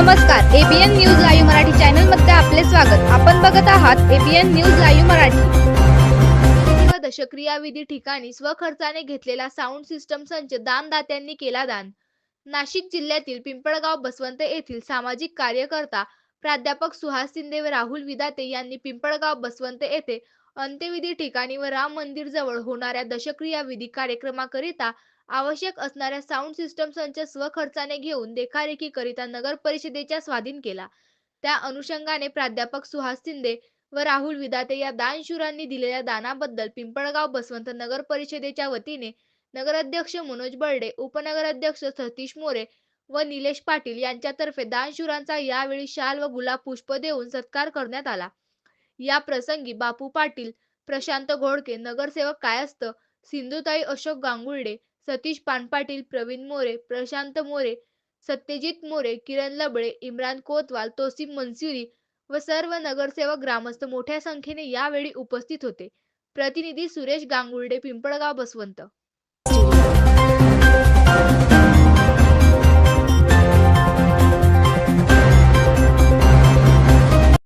नमस्कार, ABN news live Marathi channel मध्ये आपले स्वागत। आपण बघत आहात एबीएन न्यूज लाईव्ह मराठी। दशक्रियाविधी ठिकाणी स्वखर्चाने घेतलेला साऊंड सिस्टम संच दानदात्यांनी केला दान। नाशिक जिल्ह्यातील पिंपळगाव बसवंत येथील सामाजिक कार्यकर्ता प्राध्यापक सुहास शिंदे व राहुल विदाते यांनी पिंपळगाव बसवंत येथे अंत्यविधी ठिकाणी व राम मंदिर जवळ होणाऱ्या दशक्रियाविधी कार्यक्रमाकरिता आवश्यक असणाऱ्या साऊंड सिस्टम संच स्वखर्चाने घेऊन देखरेखीकरिता नगर परिषदेच्या स्वाधीन केला। त्या अनुषंगाने प्राध्यापक सुहास शिंदे व राहुल विदाते या दानशूरांनी दिलेल्या दानाबद्दल पिंपळगाव बसवंत नगर परिषदेच्या वतीने नगराध्यक्ष मनोज बर्डे, उपनगराध्यक्ष सतीश मोरे व निलेश पाटील यांच्यातर्फे दानशूरांचा यावेळी शाल व गुलाब पुष्प देऊन सत्कार करण्यात आला। या प्रसंगी बापू पाटील, प्रशांत घोडके, नगरसेवक कायस्थ, सिंधुताई अशोक गांगुर्डे, सतीश पानपाटील, प्रवीण मोरे, प्रशांत मोरे, सत्यजित मोरे, किरण लबळे, इम्रान कोतवाल, तोसिफ मंसिरी व सर्व नगरसेवक ग्रामस्थ मोठ्या संख्येने यावेळी उपस्थित होते। प्रतिनिधी सुरेश गांगुर्डे, पिंपळगाव बसवंत।